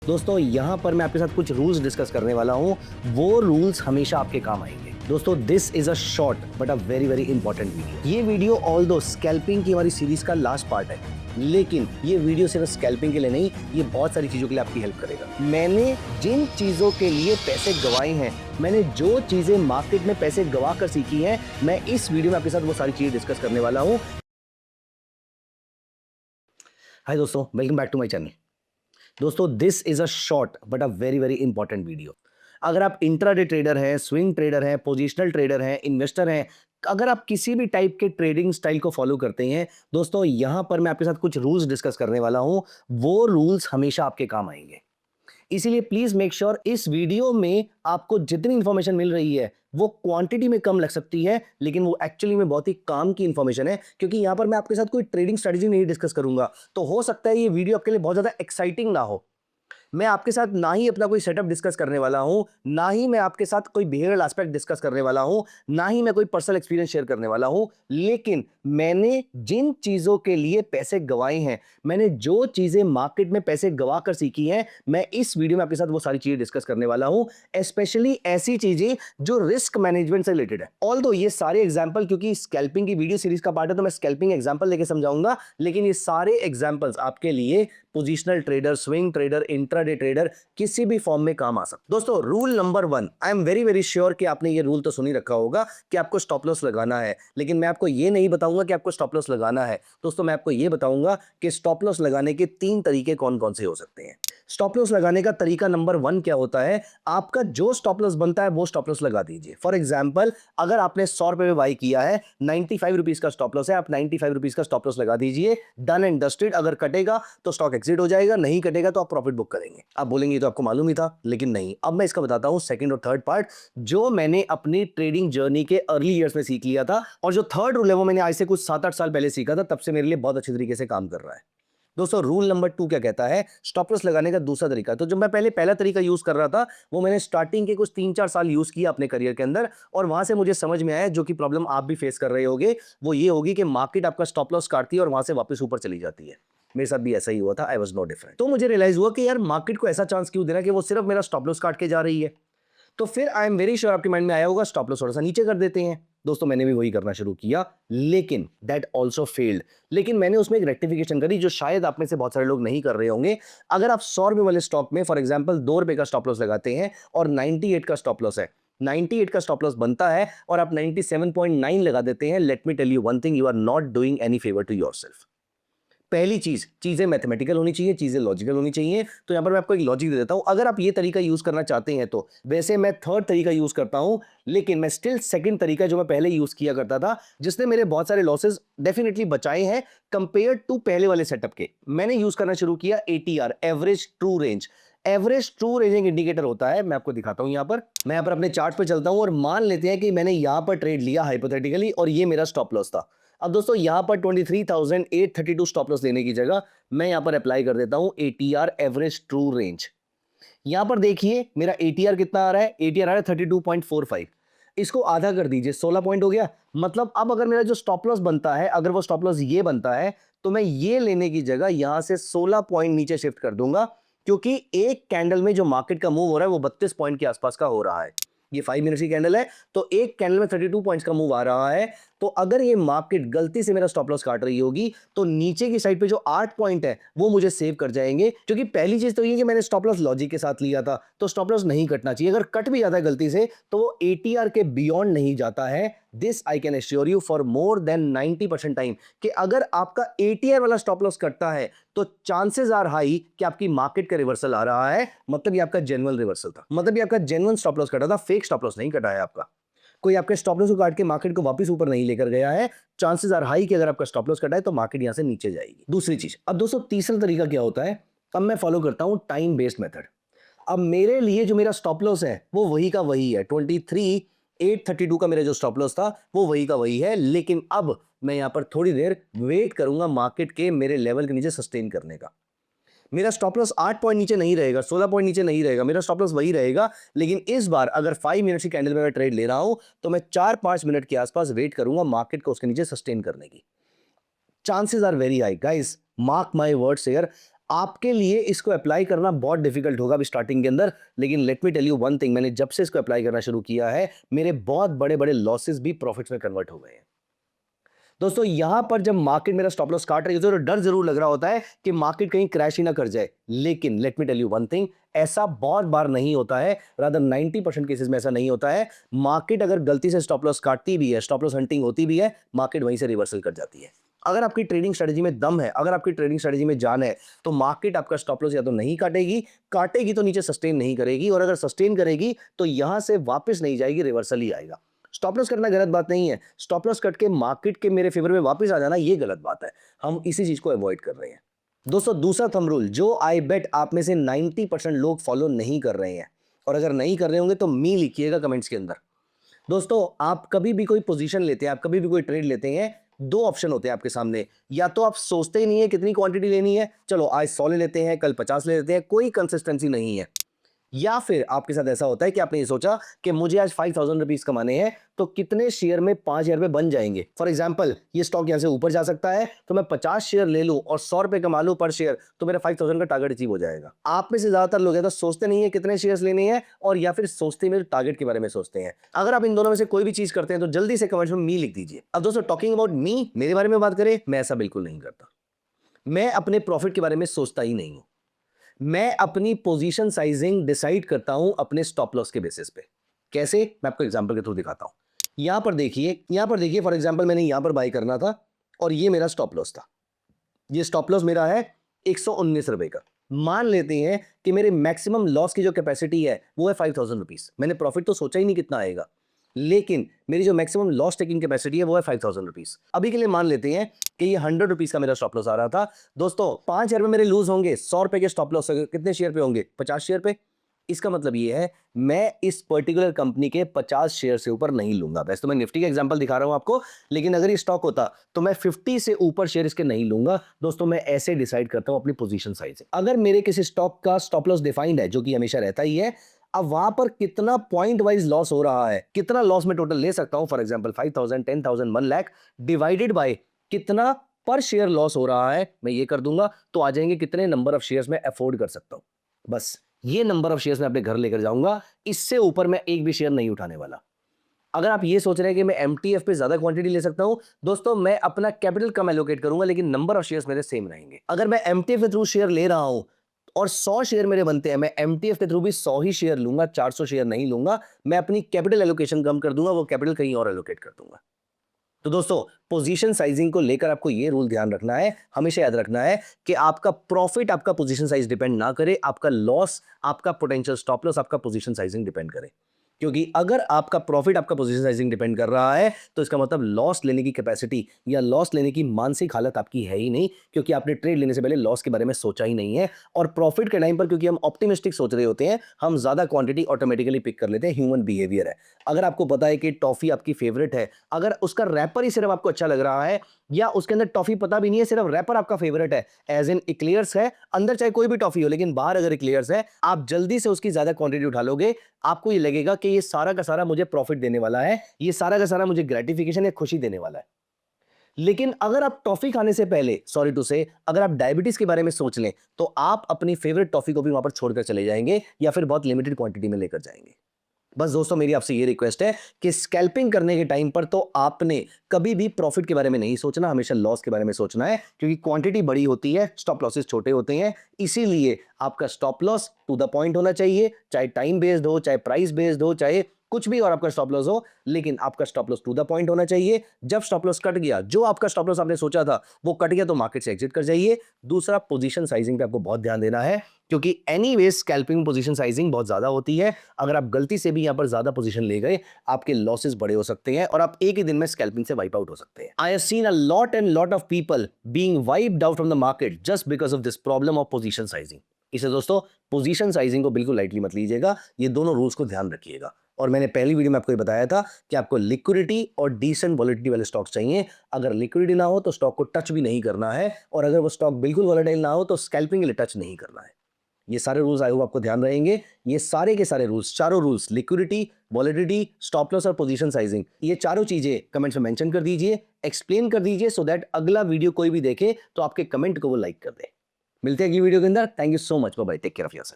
दोस्तों यहाँ पर मैं आपके साथ कुछ रूल्स डिस्कस करने वाला हूँ। वो रूल्स हमेशा आपके काम आएंगे। दोस्तों this is a short but a very very important video. ये वीडियो ऑल दो स्कैल्पिंग की हमारी सीरीज का लास्ट पार्ट है, लेकिन ये वीडियो सिर्फ स्कैल्पिंग के लिए नहीं, ये बहुत सारी चीजों के लिए आपकी हेल्प करेगा। मैंने जिन चीजों के लिए पैसे गवाए हैं, मैंने जो चीजें मार्केट में पैसे गवा कर सीखी हैं, मैं इस वीडियो में आपके साथ वो सारी चीजें डिस्कस करने वाला हूँ। हाय दोस्तों, welcome back to my channel. दोस्तों this is a short but a very very important video. अगर आप इंट्राडे ट्रेडर हैं, स्विंग ट्रेडर हैं, पोजिशनल ट्रेडर हैं, इन्वेस्टर हैं, अगर आप किसी भी टाइप के ट्रेडिंग स्टाइल को फॉलो करते हैं, दोस्तों यहां पर मैं आपके साथ कुछ रूल्स डिस्कस करने वाला हूं। वो रूल्स हमेशा आपके काम आएंगे। इसीलिए प्लीज मेक श्योर इस वीडियो में आपको जितनी इंफॉर्मेशन मिल रही है वो क्वांटिटी में कम लग सकती है, लेकिन वो एक्चुअली में बहुत ही काम की इंफॉर्मेशन है, क्योंकि यहां पर मैं आपके साथ कोई ट्रेडिंग स्ट्रेटजी नहीं डिस्कस करूंगा। तो हो सकता है ये वीडियो आपके लिए बहुत ज्यादा एक्साइटिंग ना हो। मैं आपके साथ ना ही अपना कोई सेटअप डिस्कस करने वाला हूं, ना ही मैं आपके साथ कोई बिहेवियरल एस्पेक्ट डिस्कस करने वाला हूं, ना ही मैं कोई पर्सनल एक्सपीरियंस शेयर करने वाला हूं। लेकिन मैंने जिन चीजों के लिए पैसे गवाए हैं, मैंने जो चीजें मार्केट में पैसे गवा कर सीखी हैं, मैं इस वीडियो में आपके साथ वो सारी चीजें डिस्कस करने वाला हूं। स्पेशली ऐसी चीजें जो रिस्क मैनेजमेंट से रिलेटेड है। ऑल्दो ये सारे एग्जांपल, क्योंकि स्कैल्पिंग की वीडियो सीरीज का पार्ट है, तो मैं स्कैल्पिंग एग्जांपल लेके समझाऊंगा, लेकिन ये सारे एग्जांपल्स आपके लिए positional trader, swing trader, intraday trader, किसी भी फॉर्म में काम आ सकता। दोस्तों rule number 1, I am very very sure कि आपने ये रूल तो सुन ही रखा होगा कि आपको स्टॉप लॉस लगाना है, लेकिन मैं आपको ये नहीं बताऊंगा कि आपको स्टॉप लॉस लगाना है। दोस्तों मैं आपको ये बताऊंगा कि स्टॉप लॉस लगाने के 3 तरीके कौन कौन से हो सकते हैं। स्टॉप लॉस लगाने का तरीका नंबर 1 क्या होता है? आपका जो स्टॉप लॉस बनता है वो स्टॉप लॉस लगा दीजिए। फॉर एग्जाम्पल, अगर आपने 100 रुपए में बाई किया है, 95 रुपीज का स्टॉप लॉस है, आप 95 रुपीज का स्टॉप लॉस लगा दीजिए। Done and dusted. अगर कटेगा तो स्टॉक एग्जिट हो जाएगा, नहीं कटेगा तो आप प्रॉफिट बुक करेंगे। आप बोलेंगे तो आपको मालूम ही था, लेकिन नहीं। अब मैं इसका बताता हूं सेकंड और थर्ड पार्ट, जो मैंने अपनी ट्रेडिंग जर्नी के अर्ली ईयर्स में सीख लिया था, और जो थर्ड रूल है वो मैंने आज से कुछ 7-8 साल पहले सीखा था, तब से मेरे लिए बहुत अच्छी तरीके से काम कर रहा है। दोस्तों रूल नंबर 2 क्या कहता है? स्टॉप लॉस लगाने का दूसरा तरीका। तो जब मैं पहले पहला तरीका यूज कर रहा था, वो मैंने स्टार्टिंग के कुछ 3-4 साल यूज किया अपने करियर के अंदर, और वहां से मुझे समझ में आया, जो कि प्रॉब्लम आप भी फेस कर रहे होगे, वो ये होगी कि मार्केट आपका स्टॉप लॉस काटती है और वहां से वापस ऊपर चली जाती है। मेरे साथ भी ऐसा ही हुआ था। I was no different. तो मुझे रियलाइज हुआ कि यार मार्केट को ऐसा चांस क्यों देना कि वो सिर्फ मेरा स्टॉप लॉस काट के जा रही है। तो फिर आई एम वेरी श्योर आपके माइंड में आया होगा स्टॉप लॉस थोड़ा सा नीचे कर देते हैं। दोस्तों मैंने भी वही करना शुरू किया, लेकिन दैट ऑल्सो फेल्ड। लेकिन मैंने उसमें एक रेक्टिफिकेशन करी, जो शायद आप में से बहुत सारे लोग नहीं कर रहे होंगे। अगर आप 100 रुपए वाले स्टॉक में फॉर एग्जाम्पल 2 रुपए का स्टॉप लॉस लगाते हैं और 98 का स्टॉप लॉस है, 98 का स्टॉप लॉस बनता है और आप 97.9 लगा देते हैं, let me tell you one thing, you are not doing any favour to yourself. पहली चीज, चीजें मैथमेटिकल होनी चाहिए, चीजें लॉजिकल होनी चाहिए। तो यहां पर मैं आपको एक लॉजिक दे देता हूं। अगर आप ये तरीका यूज करना चाहते हैं तो, वैसे मैं थर्ड तरीका यूज करता हूं, लेकिन मैं स्टिल सेकंड तरीका जो मैं पहले यूज किया करता था, जिसने मेरे बहुत सारे लॉसेस डेफिनेटली बचाए हैं कंपेयर टू पहले वाले सेटअप के, मैंने यूज करना शुरू किया ATR, average true range. Average true ranging indicator होता है, मैं आपको दिखाता हूं। यहां पर मैं अपने चार्ट पे चलता हूं और मान लेते हैं कि मैंने यहां पर ट्रेड लिया हाइपोथेटिकली, और ये मेरा स्टॉप लॉस था। अब दोस्तों यहां पर 23,832 स्टॉप लॉस लेने की जगह मैं यहां पर अप्लाई कर देता हूं एटीआर, एवरेज ट्रू रेंज। यहां पर देखिए मेरा एटीआर कितना आ रहा है? एटीआर आ रहा है 32.45। इसको आधा कर दीजिए, 16 पॉइंट हो गया। मतलब अब अगर मेरा जो स्टॉप लॉस बनता है, अगर वो स्टॉप लॉस ये बनता है, तो मैं ये लेने की जगह यहां से 16 पॉइंट नीचे शिफ्ट कर दूंगा, क्योंकि एक कैंडल में जो मार्केट का मूव हो रहा है वो 32 पॉइंट के आसपास का हो रहा है। ये 5 मिनट्स की कैंडल है, तो एक कैंडल में 32 पॉइंट्स का मूव आ रहा है। तो अगर ये मार्केट गलती से मेरा स्टॉप लॉस काट रही होगी, तो नीचे की साइड पे जो 8 पॉइंट है वो मुझे सेव कर जाएंगे। क्योंकि पहली चीज तो ये कि मैंने स्टॉप लॉस लॉजिक के साथ लिया था, तो स्टॉप लॉस नहीं कटना चाहिए। अगर कट भी जाता है गलती से, तो वो एटीआर के बियॉन्ड नहीं जाता है। This I can assure you for more than 90% time, कि अगर आपका एटीआर वाला स्टॉप लॉस कटता है, तो चांसेस आर हाई कि आपकी मार्केट का रिवर्सल आ रहा है। मतलब ये आपका जेन्युइन रिवर्सल था, मतलब ये आपका जेन्युइन स्टॉप लॉस कटा था, फेक स्टॉप लॉस नहीं कटा है आपका। कोई आपके स्टॉप लॉस को काट के मार्केट को वापस ऊपर नहीं लेकर गया है। चांसेस आर हाई कि अगर आपका स्टॉप लॉस कटा है तो मार्केट यहां से नीचे जाएगी। दूसरी चीज, अब दोस्तों तीसरा तरीका क्या होता है? अब मैं फॉलो करता हूं टाइम बेस्ड मेथड। अब मेरे लिए जो मेरा स्टॉप लॉस है वो वही का वही है, 23,832 का मेरा जो स्टॉप लॉस था वो वही का वही है। लेकिन अब मैं यहां पर थोड़ी देर वेट करूंगा मार्केट के मेरे लेवल के नीचे सस्टेन करने का। मेरा स्टॉप लॉस 8 पॉइंट नीचे नहीं रहेगा, 16 पॉइंट नीचे नहीं रहेगा, मेरा स्टॉप लॉस वही रहेगा। लेकिन इस बार अगर 5 मिनट की कैंडल में मैं ट्रेड ले रहा हूं, तो मैं 4-5 मिनट के आसपास वेट करूंगा मार्केट को उसके नीचे सस्टेन करने की। Chances are very high guys, mark my words here. आपके लिए इसको अप्लाई करना बहुत डिफिकल्ट होगा अभी स्टार्टिंग के अंदर, लेकिन let me tell you one thing, मैंने जब से इसको अप्लाई करना शुरू किया है मेरे बहुत बड़े बड़े लॉसेस भी प्रॉफिट्स में कन्वर्ट हो गए हैं। दोस्तों यहां पर जब मार्केट मेरा स्टॉप लॉस काट रही है तो डर जरूर लग रहा होता है कि मार्केट कहीं क्रैश ही ना कर जाए, लेकिन let me tell you one thing, ऐसा बहुत बार नहीं होता है, रादर 90% केसेस में ऐसा नहीं होता है। मार्केट अगर गलती से स्टॉप लॉस काटती भी है, स्टॉप लॉस हंटिंग होती भी है, मार्केट वहीं से रिवर्सल कर जाती है। अगर आपकी ट्रेडिंग स्ट्रेटजी में दम है, अगर आपकी ट्रेडिंग स्ट्रेटजी में जान है, तो मार्केट आपका स्टॉप लॉस या तो नहीं काटेगी, काटेगी तो नीचे सस्टेन नहीं करेगी, और अगर सस्टेन करेगी तो यहां से वापस नहीं जाएगी, रिवर्सल ही आएगा। स्टॉप लॉस करना गलत बात नहीं है, स्टॉप लॉस कट के मार्केट के मेरे फेवर में वापस आ जाना ये गलत बात है, हम इसी चीज को अवॉइड कर रहे हैं। दोस्तों दूसरा थंब रूल जो आई बेट आप में से 90% लोग फॉलो नहीं कर रहे हैं, और अगर नहीं कर रहे होंगे तो मी लिखिएगा कमेंट्स के अंदर। दोस्तों आप कभी भी कोई पोजीशन लेते हैं, आप कभी भी कोई ट्रेड लेते हैं, दो ऑप्शन होते हैं आपके सामने, या तो आप सोचते ही नहीं है कितनी क्वांटिटी लेनी है, चलो आज 100 ले लेते हैं, कल 50 ले लेते हैं, कोई कंसिस्टेंसी नहीं है, या फिर आपके साथ ऐसा होता है कि आपने ये सोचा कि मुझे आज 5000 रुपीज कमाने हैं, तो कितने शेयर में 5000 रुपए बन जाएंगे। फॉर एग्जाम्पल ये स्टॉक यहां से ऊपर जा सकता है, तो मैं 50 शेयर ले लूं और 100 रुपए कमा लूं पर शेयर, तो मेरा 5000 का टारगेट अचीव हो जाएगा। आप में से ज्यादातर लोग हैं तो सोचते नहीं है कितने शेयर्स लेने हैं, और या फिर सोचते में टारगेट के बारे में सोचते हैं। अगर आप इन दोनों में से कोई भी चीज करते हैं तो जल्दी से कमेंट्स में मी लिख दीजिए। अब दोस्तों टॉकिंग अबाउट मी, मेरे बारे में बात करें, मैं ऐसा बिल्कुल नहीं करता। मैं अपने प्रॉफिट के बारे में सोचता ही नहीं हूं। मैं अपनी पोजीशन साइजिंग डिसाइड करता हूं अपने स्टॉप लॉस के बेसिस पे। कैसे, मैं आपको एग्जांपल के थ्रू दिखाता हूं। यहां पर देखिए फॉर एग्जांपल मैंने यहां पर बाय करना था और ये मेरा स्टॉप लॉस था। ये स्टॉप लॉस मेरा है 119 रुपए का। मान लेते हैं कि मेरे मैक्सिमम लॉस की जो कैपेसिटी है वो है 5000 रुपीज। मैंने प्रॉफिट तो सोचा ही नहीं कितना आएगा, लेकिन मेरी जो मैक्सिमम लॉस टेकिंग कैपेसिटी है वो है 5000 रुपीज। अभी के लिए मान लेते हैं कि ये 100 रुपीज का मेरा स्टॉप लॉस आ रहा था। दोस्तों 5000 में मेरे लूज होंगे, 100 रुपए के स्टॉप लॉस कितने शेयर पे होंगे, 50 शेयर पे। इसका मतलब ये है मैं इस पर्टिकुलर कंपनी के 50 शेयर से ऊपर नहीं लूंगा। वैसे तो मैं निफ्टी का एग्जांपल दिखा रहा हूं आपको, लेकिन अगर ये स्टॉक होता तो मैं 50 से ऊपर शेयर इसके नहीं लूंगा। दोस्तों मैं ऐसे डिसाइड करता हूं अपनी पोजीशन साइज। अगर मेरे किसी स्टॉक का स्टॉप लॉस डिफाइंड है, जो कि हमेशा रहता ही है, अब वहां पर कितना पॉइंट वाइज लॉस हो रहा है, कितना लॉस में टोटल ले सकता हूं, for example 5000, 10000, 1 lakh divided by कितना पर शेयर लॉस हो रहा है, मैं ये कर दूंगा, तो आ जाएंगे कितने नंबर ऑफ शेयर्स में अफोर्ड कर सकता हूं। बस ये नंबर ऑफ शेयर्स मैं अपने घर लेकर जाऊंगा, इससे ऊपर मैं एक भी शेयर नहीं उठाने वाला। अगर आप ये सोच रहे हैं कि मैं एमटीएफ पे ज्यादा क्वांटिटी ले सकता हूं, दोस्तों मैं अपना कैपिटल कम एलोकेट करूंगा, लेकिन नंबर ऑफ शेयर्स मेरे सेम रहेंगे। अगर मैं एमटीएफ के थ्रू शेयर ले रहा हूं और 100 शेयर मेरे बनते हैं, मैं एमटीएफ के थ्रू भी 100 ही शेयर लूंगा, 400 शेयर नहीं लूंगा। मैं अपनी कैपिटल एलोकेशन कम कर दूंगा, वो कैपिटल कहीं और एलोकेट कर दूंगा। तो दोस्तों पोजीशन साइजिंग को लेकर आपको ये रूल ध्यान रखना है, हमेशा याद रखना है कि आपका प्रॉफिट आपका पोजीशन साइज डिपेंड ना करे, आपका लॉस, आपका पोटेंशियल स्टॉप लॉस आपका पोजीशन साइजिंग डिपेंड करे। क्योंकि अगर आपका प्रॉफिट आपका पोजीशन साइजिंग डिपेंड कर रहा है, तो इसका मतलब लॉस लेने की कैपेसिटी या लॉस लेने की मानसिक हालत आपकी है ही नहीं, क्योंकि आपने ट्रेड लेने से पहले लॉस के बारे में सोचा ही नहीं है। और प्रॉफिट के टाइम पर क्योंकि हम ऑप्टिमिस्टिक सोच रहे होते हैं, हम ज्यादा क्वांटिटी ऑटोमेटिकली पिक कर लेते हैं, ह्यूमन बिहेवियर है। अगर आपको पता है कि टॉफी आपकी फेवरेट है, अगर उसका रैपर ही सिर्फ आपको अच्छा लग रहा है, या उसके अंदर टॉफी पता भी नहीं है, सिर्फ रैपर आपका फेवरेट है, एज इन इक्लेयर्स है, अंदर चाहे कोई भी टॉफी हो लेकिन बाहर अगर इक्लेयर्स है, आप जल्दी से उसकी ज्यादा क्वांटिटी उठा लोगे। आपको ये लगेगा कि ये सारा का सारा मुझे प्रॉफिट देने वाला है, ये सारा का सारा मुझे ग्रेटिफिकेशन या खुशी देने वाला है। लेकिन अगर आप टॉफी खाने से पहले, सॉरी टू से, अगर आप डायबिटीज के बारे में सोच लें, तो आप अपनी फेवरेट टॉफी को भी वहां पर छोड़कर चले जाएंगे, या फिर बहुत लिमिटेड क्वांटिटी में लेकर जाएंगे। बस दोस्तों मेरी आपसे ये रिक्वेस्ट है कि स्कैल्पिंग करने के टाइम पर तो आपने कभी भी प्रॉफिट के बारे में नहीं सोचना, हमेशा लॉस के बारे में सोचना है, क्योंकि क्वांटिटी बड़ी होती है, स्टॉप लॉसेस छोटे होते हैं। इसीलिए आपका stop loss to the point होना चाहिए, चाहे टाइम बेस्ड हो, चाहे प्राइस बेस्ड हो, चाहे कुछ भी और आपका स्टॉप लॉस हो, लेकिन आपका stop loss to the point होना चाहिए। जब स्टॉप लॉस कट गया, जो आपका स्टॉप लॉस आपने सोचा था वो कट गया, तो मार्केट से एग्जिट कर जाइए। दूसरा, पोजीशन साइजिंग पे आपको बहुत ध्यान देना है, क्योंकि एनीवेज स्कैल्पिंग पोजीशन साइजिंग बहुत ज्यादा होती है। अगर आप गलती से भी यहां पर ज्यादा पोजीशन ले गए, आपके लॉसेस बड़े हो सकते हैं और आप एक ही दिन में स्कैल्पिंग से वाइप आउट हो सकते हैं। I have seen a lot and lot of people being wiped out from the market just because of this problem of position sizing. इसे दोस्तों पोजीशन साइजिंग को बिल्कुल लाइटली मत लीजिएगा, ये दोनों रूल्स को ध्यान रखिएगा। और मैंने पहली वीडियो में आपको ये बताया था कि आपको लिक्विडिटी और डिसेंट वॉलेटिलिटी वाले स्टॉक्स चाहिए। अगर लिक्विडिटी ना हो तो स्टॉक को टच भी नहीं करना है, और अगर वो स्टॉक बिल्कुल वॉलेटाइल ना हो तो स्कैल्पिंग के लिए टच नहीं करना है। ये सारे रूल्स आई होप आपको ध्यान रहेंगे। ये सारे के सारे रूल्स, चारों rules, liquidity, volatility, stop loss और पोजीशन साइजिंग, ये चारों चीजें कमेंट्स में मेंशन कर दीजिए, एक्सप्लेन कर दीजिए, सो दैट अगला वीडियो कोई भी देखे तो आपके कमेंट को वो लाइक कर दे। मिलते हैं अगली वीडियो के अंदर। Thank you so much, bye bye, take care of yourself.